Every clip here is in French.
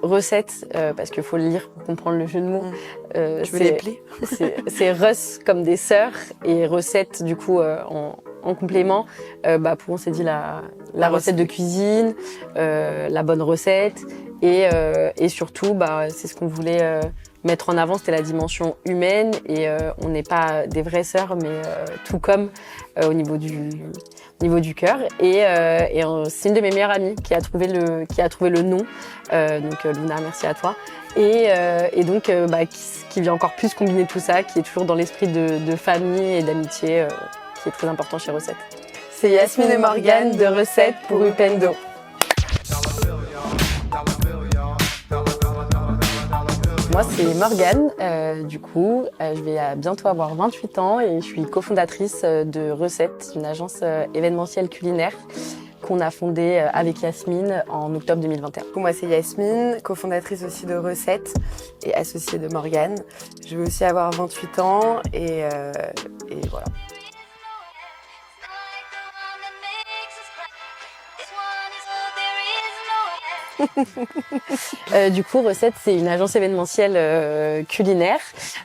recette, parce qu'il faut le lire pour comprendre le jeu de mots. Je vais l'épeler. C'est Russ comme des sœurs et recette du coup en complément. On s'est dit la recette de cuisine, la bonne recette et surtout c'est ce qu'on voulait mettre en avant, c'était la dimension humaine et on n'est pas des vraies sœurs mais tout comme au niveau du cœur et c'est une de mes meilleures amies qui a trouvé le nom donc Luna, merci à toi et donc qui vient encore plus combiner tout ça, qui est toujours dans l'esprit de famille et d'amitié qui est très important chez Recette. C'est Yasmine et Morgane de Recette pour Upendo. Moi, c'est Morgane. Je vais bientôt avoir 28 ans et je suis cofondatrice de Recette, une agence événementielle culinaire qu'on a fondée avec Yasmine en octobre 2021. Moi, c'est Yasmine, cofondatrice aussi de Recette et associée de Morgane. Je vais aussi avoir 28 ans et voilà. Recette, c'est une agence événementielle culinaire.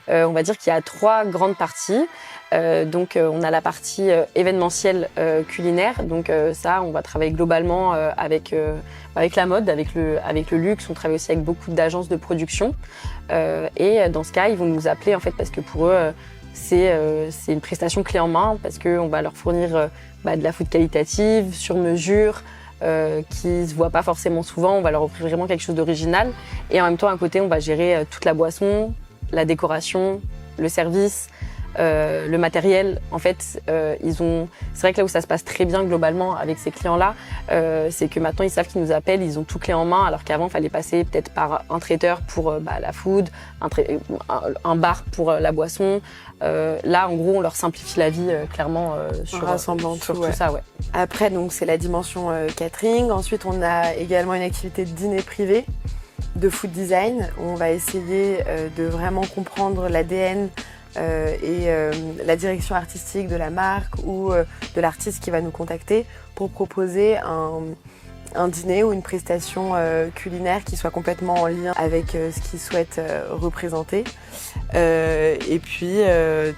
On va dire qu'il y a 3 grandes parties. On a la partie événementielle culinaire. Ça, on va travailler globalement avec la mode, avec le luxe. On travaille aussi avec beaucoup d'agences de production. Et dans ce cas, ils vont nous appeler en fait parce que pour eux, c'est une prestation clé en main parce qu'on va leur fournir de la food qualitative, sur mesure. Qui se voient pas forcément souvent, on va leur offrir vraiment quelque chose d'original et en même temps à côté on va gérer toute la boisson, la décoration, le service, le matériel. En fait, c'est vrai que là où ça se passe très bien globalement avec ces clients-là, c'est que maintenant ils savent qu'ils nous appellent, ils ont tout clé en main, alors qu'avant il fallait passer peut-être par un traiteur pour la food, un bar pour la boisson. Là, en gros, on leur simplifie la vie clairement sur tout ça. Ouais. Après, donc c'est la dimension catering. Ensuite, on a également une activité de dîner privé, de food design, où on va essayer de vraiment comprendre l'ADN la direction artistique de la marque ou de l'artiste qui va nous contacter pour proposer un dîner ou une prestation culinaire qui soit complètement en lien avec ce qu'ils souhaitent représenter.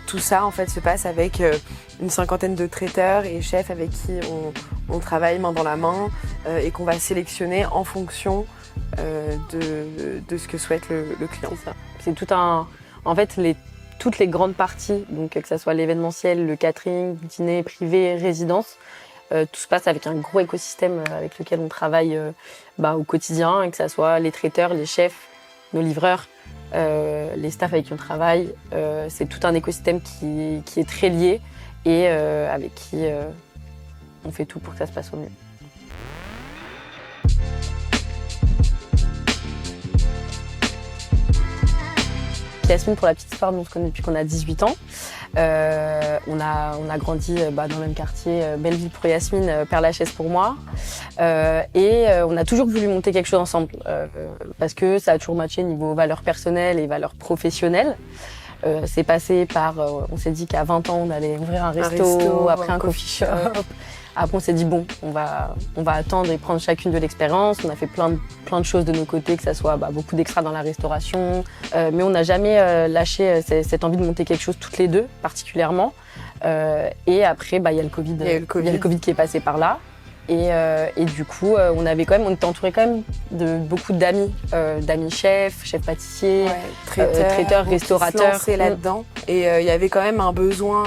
Tout ça en fait se passe avec une 50aine de traiteurs et chefs avec qui on travaille main dans la main et qu'on va sélectionner en fonction de ce que souhaite le client. C'est ça. C'est tout toutes les grandes parties, donc que ce soit l'événementiel, le catering, dîner privé, résidence, tout se passe avec un gros écosystème avec lequel on travaille au quotidien, et que ce soit les traiteurs, les chefs, nos livreurs, les staffs avec qui on travaille. C'est tout un écosystème qui est très lié et avec qui on fait tout pour que ça se passe au mieux. Yasmine, pour la petite histoire, on se connaît depuis qu'on a 18 ans. On a grandi dans le même quartier, Belleville pour Yasmine, Père-Lachaise pour moi. On a toujours voulu monter quelque chose ensemble parce que ça a toujours matché niveau valeurs personnelles et valeurs professionnelles. C'est passé par, on s'est dit qu'à 20 ans, on allait ouvrir un resto, après un coffee shop. Après, on s'est dit, bon, on va attendre et prendre chacune de l'expérience. On a fait plein de choses de nos côtés, que ça soit beaucoup d'extras dans la restauration. Mais on n'a jamais lâché cette envie de monter quelque chose toutes les deux, particulièrement. Et après, il y a le Covid. Il y a le Covid qui est passé par là. Et du coup, on était entouré quand même de beaucoup d'amis chefs pâtissiers, traiteurs, restaurateurs. Qui se lançaient là-dedans. Et il y avait quand même un besoin.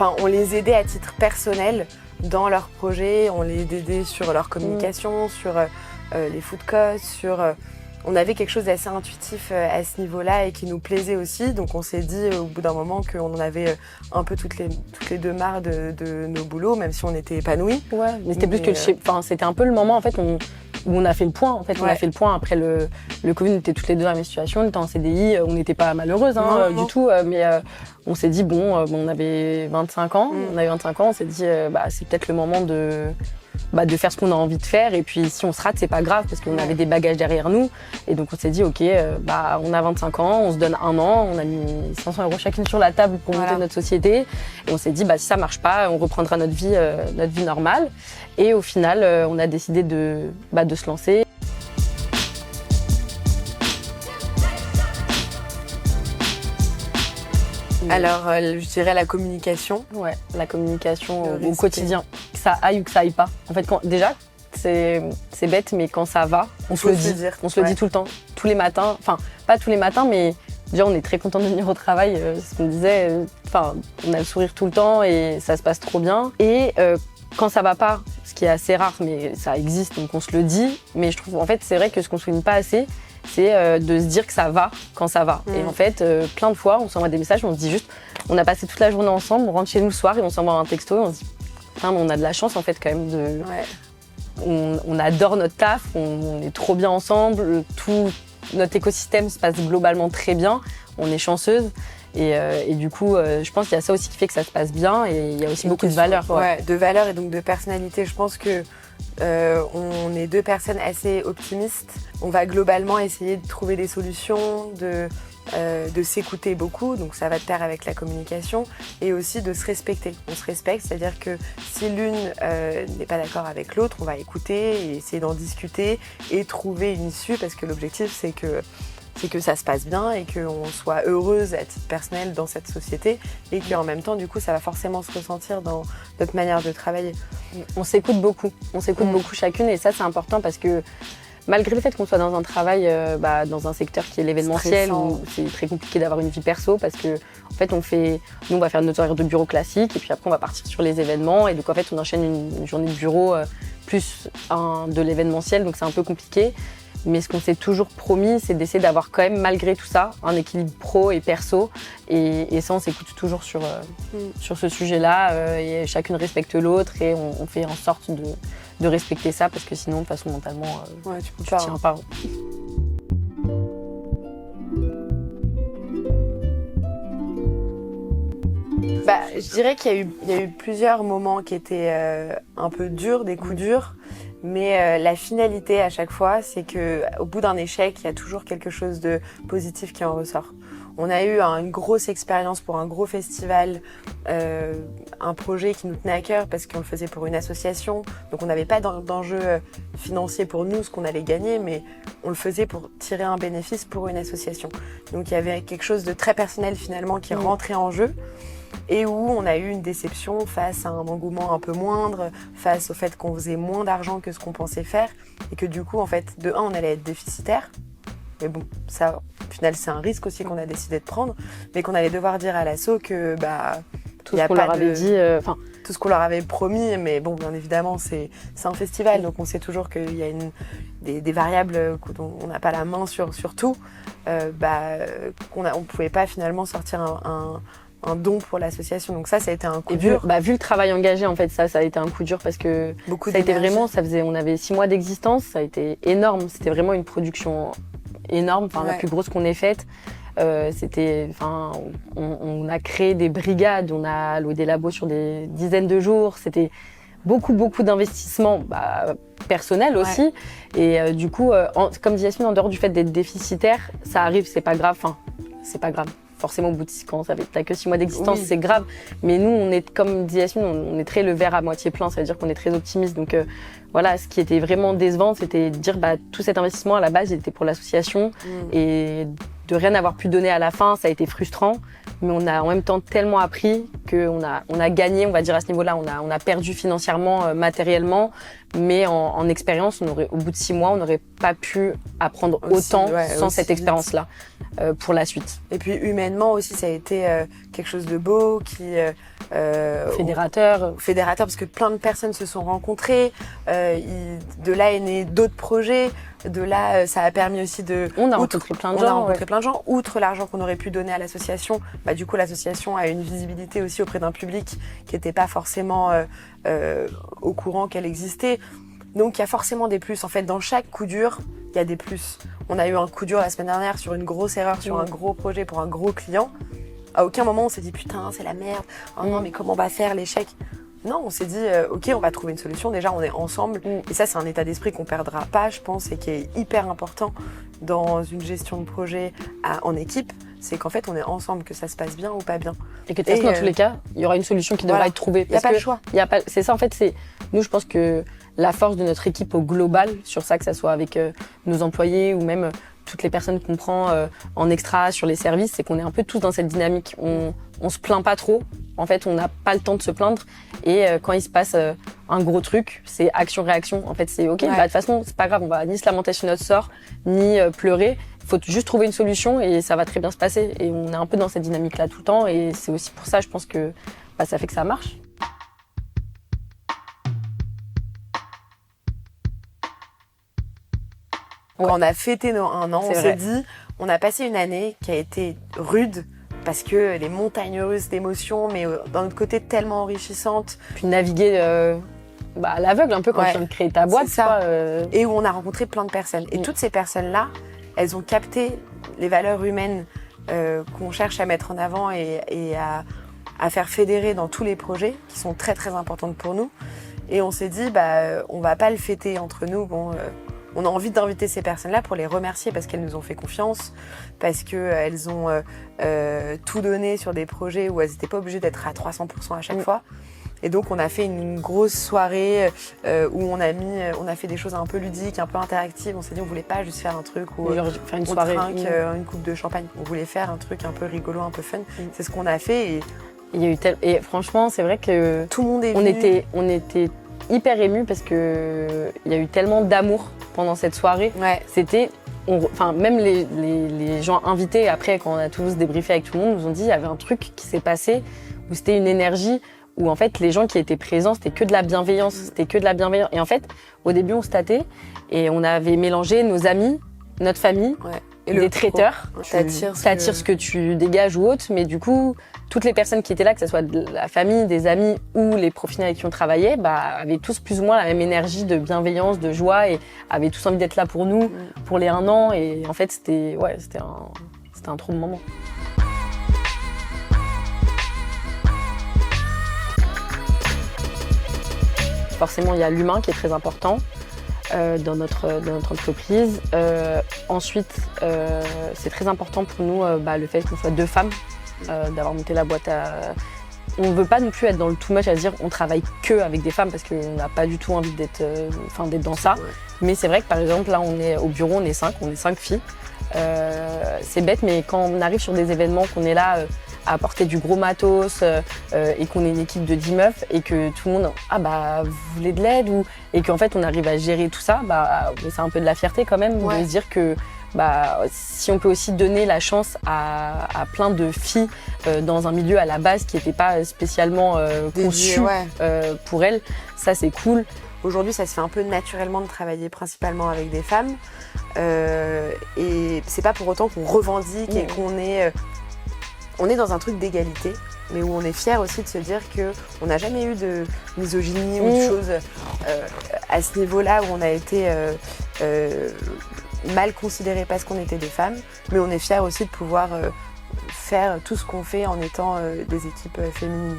On les aidait à titre personnel dans leurs projets, on les aidait sur leur communication, sur les food costs, on avait quelque chose d'assez intuitif à ce niveau-là et qui nous plaisait aussi. Donc on s'est dit au bout d'un moment qu'on en avait un peu toutes les deux marre de nos boulots, même si on était épanouis. Ouais, mais c'était plus que c'était un peu le moment en fait où on a fait le point. En fait, on a fait le point après le Covid. On était toutes les deux dans la même situation. On était en CDI. On n'était pas malheureuses du tout. Mais on s'est dit on avait 25 ans. On avait 25 ans. On s'est dit c'est peut-être le moment de faire ce qu'on a envie de faire. Et puis si on se rate, c'est pas grave parce qu'on avait des bagages derrière nous. Et donc on s'est dit on a 25 ans, on se donne un an. On a mis 500 € chacune sur la table pour monter notre société. Et on s'est dit si ça marche pas, on reprendra notre vie normale. Et au final, on a décidé de se lancer. Alors, je dirais la communication. Ouais, la communication Le au respect. quotidien, que ça aille ou que ça aille pas. En fait, déjà, c'est bête, mais quand ça va, on se le dit. On se le dit tout le temps, tous les matins. Enfin, pas tous les matins, mais déjà, on est très content de venir au travail. Ce qu'on disait, enfin, on a le sourire tout le temps et ça se passe trop bien. Et quand ça va pas, ce qui est assez rare, mais ça existe, donc on se le dit. Mais je trouve, en fait, c'est vrai que ce qu'on souligne pas assez, c'est de se dire que ça va quand ça va. Et en fait, plein de fois, on s'envoie des messages, on se dit juste, on a passé toute la journée ensemble, on rentre chez nous le soir et on s'envoie un texto et on se dit, putain, mais on a de la chance en fait quand même de... Ouais. On adore notre taf, on est trop bien ensemble, tout notre écosystème se passe globalement très bien, on est chanceuse. Et du coup, je pense qu'il y a ça aussi qui fait que ça se passe bien et il y a aussi beaucoup de valeurs. Ouais, de valeurs et donc de personnalité. Je pense que on est deux personnes assez optimistes. On va globalement essayer de trouver des solutions, de s'écouter beaucoup, donc ça va de pair avec la communication, et aussi de se respecter. On se respecte, c'est-à-dire que si l'une n'est pas d'accord avec l'autre, on va écouter et essayer d'en discuter et trouver une issue, parce que l'objectif c'est que ça se passe bien et qu'on soit heureuse à titre personnel dans cette société et qu'en même temps, du coup, ça va forcément se ressentir dans notre manière de travailler. On s'écoute beaucoup, beaucoup chacune et ça c'est important parce que malgré le fait qu'on soit dans un travail, dans un secteur qui est l'événementiel, où c'est très compliqué d'avoir une vie perso parce que en fait nous on va faire notre horaire de bureau classique et puis après on va partir sur les événements et donc en fait on enchaîne une journée de bureau plus de l'événementiel, donc c'est un peu compliqué. Mais ce qu'on s'est toujours promis, c'est d'essayer d'avoir quand même, malgré tout ça, un équilibre pro et perso. Et ça, on s'écoute toujours sur ce sujet-là. Et chacune respecte l'autre et on fait en sorte de respecter ça parce que sinon, de toute façon, mentalement, tu tiens pas. Je dirais qu'il y a eu plusieurs moments qui étaient un peu durs, des coups durs. Mais la finalité à chaque fois, c'est qu'au bout d'un échec, il y a toujours quelque chose de positif qui en ressort. On a eu une grosse expérience pour un gros festival, un projet qui nous tenait à cœur parce qu'on le faisait pour une association. Donc on n'avait pas d'enjeu financier pour nous, ce qu'on allait gagner, mais on le faisait pour tirer un bénéfice pour une association. Donc il y avait quelque chose de très personnel finalement qui rentrait en jeu. Et où on a eu une déception face à un engouement un peu moindre, face au fait qu'on faisait moins d'argent que ce qu'on pensait faire, et que du coup, en fait, de un, on allait être déficitaire. Mais bon, ça, au final, c'est un risque aussi qu'on a décidé de prendre, mais qu'on allait devoir dire à l'asso que tout ce qu'on leur avait dit, tout ce qu'on leur avait promis, mais bon, bien évidemment, c'est un festival, donc on sait toujours qu'il y a des variables dont on n'a pas la main sur tout, on pouvait pas finalement sortir un don pour l'association. Donc ça a été un coup dur. Vu le travail engagé, en fait, ça a été un coup dur parce que ça a été vraiment, on avait 6 mois d'existence, ça a été énorme. C'était vraiment une production énorme, la plus grosse qu'on ait faite. On a créé des brigades, on a loué des labos sur des dizaines de jours. C'était beaucoup d'investissements personnels aussi. Et du coup, comme dit Yasmine, en dehors du fait d'être déficitaire, ça arrive, c'est pas grave. C'est pas grave. Forcément, au bout de quand t'as que 6 mois d'existence, c'est grave. Mais nous, on est, comme dit Yasmine, on est très le verre à moitié plein. Ça veut dire qu'on est très optimiste. Donc voilà, ce qui était vraiment décevant, c'était de dire tout cet investissement à la base, il était pour l'association et de rien avoir pu donner à la fin, ça a été frustrant. Mais on a en même temps tellement appris qu'on a gagné, on va dire à ce niveau-là. On a perdu financièrement, matériellement, mais en expérience, au bout de 6 mois, on n'aurait pas pu apprendre autant sans cette expérience-là pour la suite. Et puis humainement aussi, ça a été quelque chose de beau, fédérateur, parce que plein de personnes se sont rencontrées. De là est né d'autres projets. De là, ça a permis aussi On a rencontré plein de gens. Outre l'argent qu'on aurait pu donner à l'association, du coup, l'association a une visibilité aussi auprès d'un public qui n'était pas forcément au courant qu'elle existait. Donc, il y a forcément des plus. En fait, dans chaque coup dur, il y a des plus. On a eu un coup dur la semaine dernière sur une grosse erreur, sur un gros projet pour un gros client. À aucun moment, on s'est dit, putain, c'est la merde. Oh non, mais comment on va faire l'échec ? Non, on s'est dit, ok, on va trouver une solution. Déjà, on est ensemble. Et ça, c'est un état d'esprit qu'on perdra pas, je pense, et qui est hyper important dans une gestion de projet en équipe. C'est qu'en fait, on est ensemble, que ça se passe bien ou pas bien. Et que de toute façon, dans tous les cas, il y aura une solution qui devra être trouvée. Il n'y a pas le choix. C'est ça, en fait, nous, je pense que la force de notre équipe au global, sur ça, que ça soit avec nos employés ou même toutes les personnes qu'on prend en extra sur les services, c'est qu'on est un peu tous dans cette dynamique. On se plaint pas trop. En fait, on n'a pas le temps de se plaindre. Et quand il se passe un gros truc, c'est action-réaction. En fait, c'est OK. Bah, de toute façon, c'est pas grave. On va ni se lamenter sur notre sort, ni pleurer. Il faut juste trouver une solution et ça va très bien se passer. Et on est un peu dans cette dynamique-là tout le temps. Et c'est aussi pour ça, je pense que ça fait que ça marche. Quand on a fêté nos 1 an, on s'est dit, on a passé une année qui a été rude parce que les montagnes russes d'émotions, mais d'un autre côté tellement enrichissante. Puis naviguer à l'aveugle un peu quand tu viens de créer ta boîte. Ça. Et où on a rencontré plein de personnes. Et toutes ces personnes-là, elles ont capté les valeurs humaines qu'on cherche à mettre en avant et à faire fédérer dans tous les projets qui sont très très importantes pour nous. Et on s'est dit, on va pas le fêter entre nous. On a envie d'inviter ces personnes-là pour les remercier parce qu'elles nous ont fait confiance, parce qu'elles ont tout donné sur des projets où elles n'étaient pas obligées d'être à 300% à chaque fois. Et donc on a fait une grosse soirée où on a fait des choses un peu ludiques, un peu interactives. On s'est dit on voulait pas juste faire un truc où faire une soirée, trinque une coupe de champagne. On voulait faire un truc un peu rigolo, un peu fun. C'est ce qu'on a fait. Et franchement, c'est vrai que tout le monde est venu. On était hyper émus parce que il y a eu tellement d'amour pendant cette soirée. C'était, même les gens invités après, quand on a tous débriefé avec tout le monde, nous ont dit il y avait un truc qui s'est passé où c'était une énergie où en fait les gens qui étaient présents c'était que de la bienveillance, Et en fait, au début on se tâtait et on avait mélangé nos amis, notre famille. Et des traiteurs, t'attires ce que tu dégages ou autre, mais du coup, toutes les personnes qui étaient là, que ce soit de la famille, des amis ou les professionnels avec qui on travaillait, avaient tous plus ou moins la même énergie de bienveillance, de joie et avaient tous envie d'être là pour nous, pour les 1 an. Et en fait, c'était un trop bon moment. Forcément, il y a l'humain qui est très important. Dans notre entreprise. Ensuite, c'est très important pour nous le fait qu'on soit 2 femmes, d'avoir monté la boîte On ne veut pas non plus être dans le too much à dire on travaille que avec des femmes parce qu'on n'a pas du tout envie d'être dans ça. Mais c'est vrai que par exemple là on est au bureau, on est 5 filles. C'est bête mais quand on arrive sur des événements qu'on est là à apporter du gros matos et qu'on est une équipe de 10 meufs et que tout le monde vous voulez de l'aide et qu'en fait on arrive à gérer tout ça, c'est un peu de la fierté quand même de se dire que si on peut aussi donner la chance à plein de filles dans un milieu à la base qui n'était pas spécialement conçu pour elles, ça c'est cool. Aujourd'hui, ça se fait un peu naturellement de travailler principalement avec des femmes et c'est pas pour autant qu'on revendique et qu'on est on est dans un truc d'égalité, mais où on est fiers aussi de se dire qu'on n'a jamais eu de misogynie ou de choses à ce niveau-là où on a été mal considérés parce qu'on était des femmes, mais on est fiers aussi de pouvoir faire tout ce qu'on fait en étant des équipes féminines.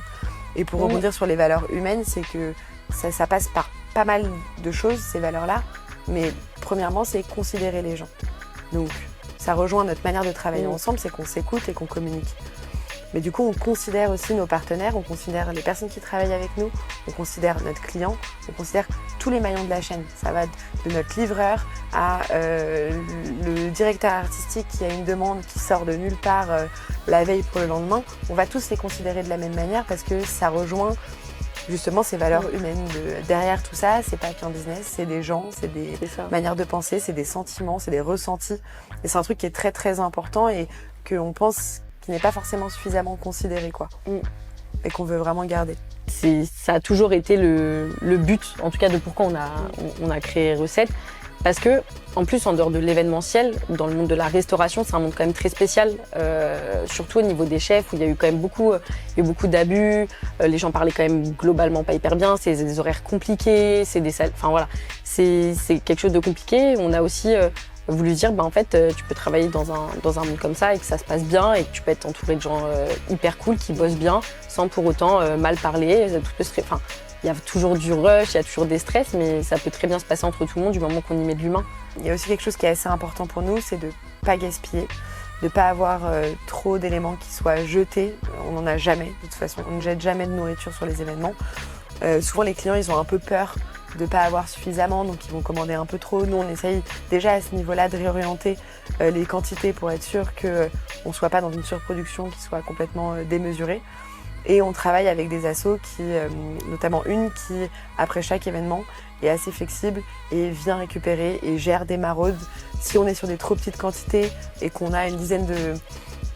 Et pour rebondir sur les valeurs humaines, c'est que ça passe par pas mal de choses, ces valeurs-là, mais premièrement, c'est considérer les gens. Donc, ça rejoint notre manière de travailler ensemble, c'est qu'on s'écoute et qu'on communique. Mais du coup, on considère aussi nos partenaires, on considère les personnes qui travaillent avec nous, on considère notre client, on considère tous les maillons de la chaîne. Ça va de notre livreur à le directeur artistique qui a une demande qui sort de nulle part la veille pour le lendemain. On va tous les considérer de la même manière parce que ça rejoint justement ces valeurs humaines. Derrière tout ça, c'est pas qu'un business, c'est des gens, c'est des manières de penser, c'est des sentiments, c'est des ressentis. Et c'est un truc qui est très très important et qu'on pense qui n'est pas forcément suffisamment considéré, et qu'on veut vraiment garder. Ça a toujours été le but, en tout cas de pourquoi on a créé Recette, parce que en plus en dehors de l'événementiel, dans le monde de la restauration, c'est un monde quand même très spécial, surtout au niveau des chefs où il y a eu quand même beaucoup d'abus, les gens parlaient quand même globalement pas hyper bien, c'est des horaires compliqués, c'est des salles, c'est quelque chose de compliqué. On a aussi voulu dire en fait tu peux travailler dans un monde comme ça et que ça se passe bien et que tu peux être entouré de gens hyper cool qui bossent bien sans pour autant mal parler. Tout peut il y a toujours du rush, il y a toujours des stress, mais ça peut très bien se passer entre tout le monde du moment qu'on y met de l'humain. Il y a aussi quelque chose qui est assez important pour nous, c'est de pas gaspiller, de pas avoir trop d'éléments qui soient jetés. On n'en a jamais, de toute façon, on ne jette jamais de nourriture sur les événements. Souvent les clients ils ont un peu peur de pas avoir suffisamment, donc ils vont commander un peu trop. Nous, on essaye déjà à ce niveau-là de réorienter les quantités pour être sûr qu'on ne soit pas dans une surproduction qui soit complètement démesurée. Et on travaille avec des assos notamment une qui, après chaque événement, est assez flexible et vient récupérer et gère des maraudes. Si on est sur des trop petites quantités et qu'on a une dizaine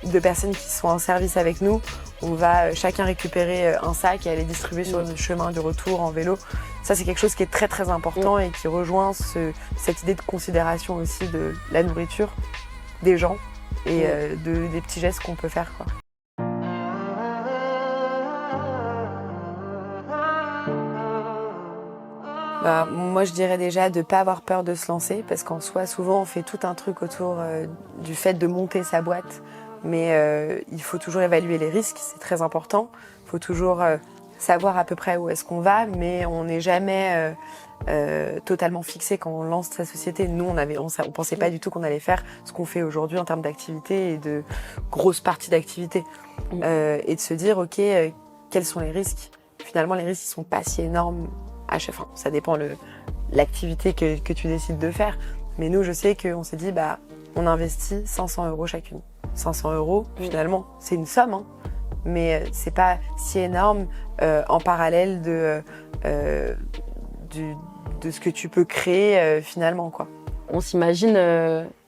de personnes qui sont en service avec nous, on va chacun récupérer un sac et aller distribuer sur le chemin du retour en vélo. Ça, c'est quelque chose qui est très très important et qui rejoint cette idée de considération aussi de la nourriture des gens et des petits gestes qu'on peut faire, quoi. Moi, je dirais déjà de ne pas avoir peur de se lancer, parce qu'en soi, souvent, on fait tout un truc autour du fait de monter sa boîte. Mais il faut toujours évaluer les risques, c'est très important. Il faut toujours savoir à peu près où est-ce qu'on va, mais on n'est jamais totalement fixé quand on lance sa société. Nous, on pensait pas du tout qu'on allait faire ce qu'on fait aujourd'hui en termes d'activité et de grosses parties d'activité. Et de se dire, ok, quels sont les risques ? Finalement, les risques, ils sont pas si énormes à chaque fois. Ça dépend l'activité que tu décides de faire. Mais nous, je sais qu'on s'est dit, on investit 500 € chacune. 500 €, finalement, c'est une somme, hein, mais c'est pas si énorme en parallèle de ce que tu peux créer finalement, quoi. On s'imagine,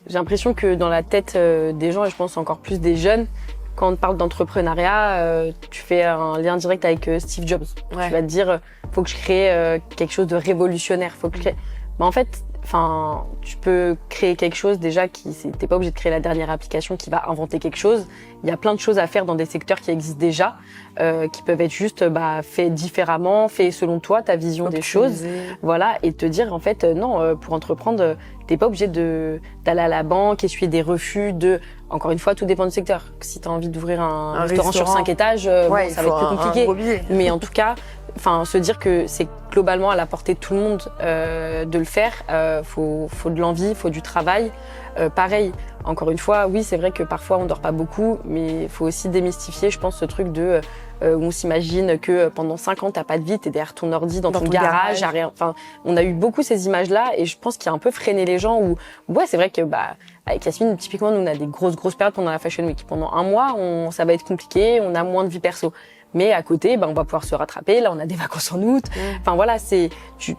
j'ai l'impression que dans la tête des gens, et je pense encore plus des jeunes, quand on parle d'entrepreneuriat, tu fais un lien direct avec Steve Jobs. Ouais. Tu vas te dire, faut que je crée quelque chose de révolutionnaire. Faut que je crée... Mais en fait, tu peux créer quelque chose déjà t'es pas obligé de créer la dernière application qui va inventer quelque chose. Il y a plein de choses à faire dans des secteurs qui existent déjà, qui peuvent être juste faits différemment, faits selon toi, ta vision des choses. Voilà, et te dire en fait non, pour entreprendre, t'es pas obligé d'aller à la banque, essuyer des refus encore une fois, tout dépend du secteur. Si t'as envie d'ouvrir un restaurant sur 5 étages, ça va être plus compliqué. Mais en tout cas, se dire que c'est globalement à la portée de tout le monde de le faire. Faut de l'envie, faut du travail. Pareil, encore une fois, oui, c'est vrai que parfois on dort pas beaucoup, mais il faut aussi démystifier, je pense, ce truc où on s'imagine que pendant 5 ans t'as pas de vie, t'es derrière ton ordi dans ton garage, à rien. On a eu beaucoup ces images-là et je pense qu'il y a un peu freiné les gens où, ouais, c'est vrai que avec Yasmine, typiquement, nous on a des grosses périodes pendant la Fashion Week. Pendant un mois, ça va être compliqué, on a moins de vie perso. Mais à côté, on va pouvoir se rattraper. Là, on a des vacances en août. Voilà,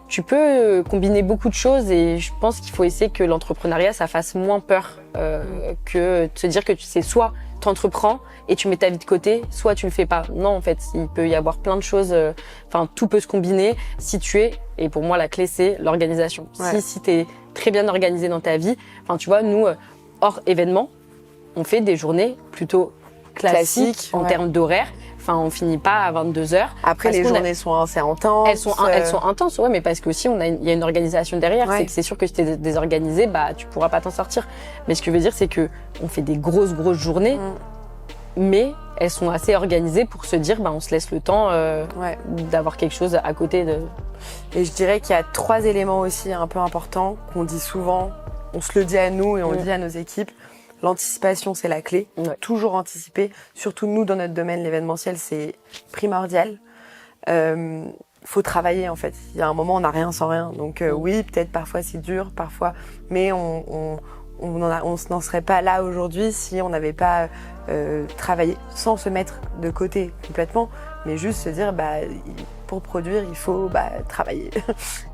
tu peux combiner beaucoup de choses et je pense qu'il faut essayer que l'entrepreneuriat, ça fasse moins peur que de se dire que tu sais, soit t'entreprends et tu mets ta vie de côté, soit tu le fais pas. Non, en fait, il peut y avoir plein de choses. Tout peut se combiner si tu es. Et pour moi, la clé, c'est l'organisation. Ouais. Si t'es très bien organisé dans ta vie, tu vois, nous, hors événement, on fait des journées plutôt classiques en termes d'horaire. On finit pas à 22h. Après, les journées sont assez intenses. Elles sont intenses, ouais, mais parce qu'aussi, il y a une organisation derrière. Ouais. C'est sûr que si t'es désorganisé, tu pourras pas t'en sortir. Mais ce que je veux dire, c'est que on fait des grosses journées, mais elles sont assez organisées pour se dire, on se laisse le temps d'avoir quelque chose à côté de. Et je dirais qu'il y a 3 éléments aussi un peu importants qu'on dit souvent. On se le dit à nous et on le dit à nos équipes. L'anticipation, c'est la clé. Ouais. Toujours anticiper. Surtout nous, dans notre domaine, l'événementiel, c'est primordial. Faut travailler, en fait. Il y a un moment, on n'a rien sans rien. Donc oui, peut-être parfois c'est dur, parfois, mais on n'en serait pas là aujourd'hui si on n'avait pas travaillé sans se mettre de côté complètement, mais juste se dire, pour produire, il faut travailler.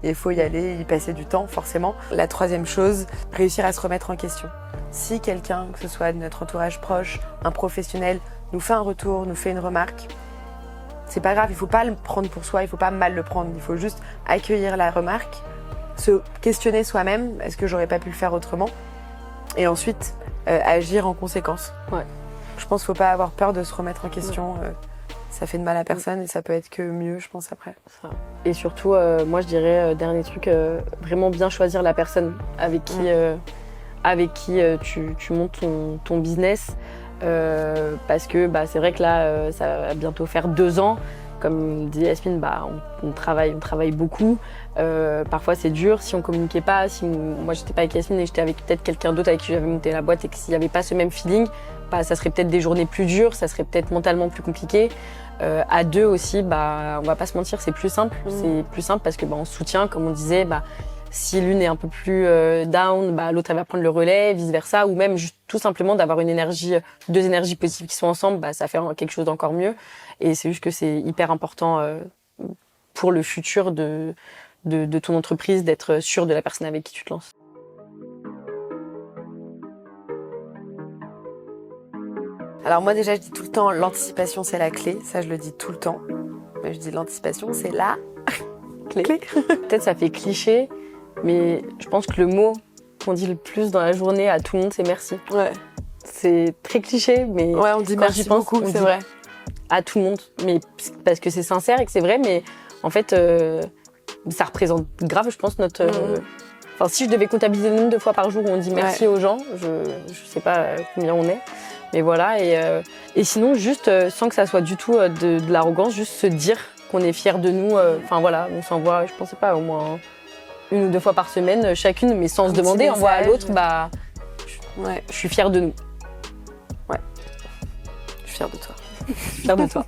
Il faut y aller, y passer du temps, forcément. La 3e chose, réussir à se remettre en question. Si quelqu'un, que ce soit de notre entourage proche, un professionnel, nous fait un retour, nous fait une remarque, c'est pas grave, il faut pas le prendre pour soi, il faut pas mal le prendre, il faut juste accueillir la remarque, se questionner soi-même, est-ce que j'aurais pas pu le faire autrement ? Et ensuite, agir en conséquence. Ouais. Je pense qu'il faut pas avoir peur de se remettre en question. Ça fait de mal à personne et ça peut être que mieux, je pense, après. Et surtout, moi, je dirais, dernier truc, vraiment bien choisir la personne avec qui tu montes ton business. Parce que c'est vrai que là, ça va bientôt faire 2 ans. Comme disait Yasmine, on travaille beaucoup. Parfois c'est dur si on communiquait pas. Si moi j'étais pas avec Yasmine et j'étais avec peut-être quelqu'un d'autre avec qui j'avais monté la boîte et que s'il n'y avait pas ce même feeling, ça serait peut-être des journées plus dures, ça serait peut-être mentalement plus compliqué. À deux aussi, on va pas se mentir, c'est plus simple. C'est plus simple parce que on se soutient, comme on disait. Si l'une est un peu plus down, l'autre elle va prendre le relais, vice versa, ou même juste tout simplement d'avoir deux énergies positives qui sont ensemble, ça fait quelque chose d'encore mieux. Et c'est juste que c'est hyper important pour le futur de ton entreprise d'être sûr de la personne avec qui tu te lances. Alors moi déjà je dis tout le temps l'anticipation c'est la clé, ça je le dis tout le temps. Mais je dis l'anticipation c'est la clé. Peut-être ça fait cliché, mais je pense que le mot qu'on dit le plus dans la journée à tout le monde c'est merci. Ouais. C'est très cliché, mais ouais, on dit merci beaucoup, c'est vrai. À tout le monde, mais parce que c'est sincère et que c'est vrai, mais en fait ça représente grave je pense notre... Enfin si je devais comptabiliser le nombre de fois par jour où on dit merci aux gens, je sais pas combien on est. Mais voilà, et sinon, juste sans que ça soit du tout de l'arrogance, juste se dire qu'on est fiers de nous. Enfin voilà, on s'envoie, je pensais pas, au moins 1 ou 2 fois par semaine, chacune, mais sans se demander, on voit à l'autre, je suis fière de nous. Ouais, je suis fière de toi. Je suis fière de toi.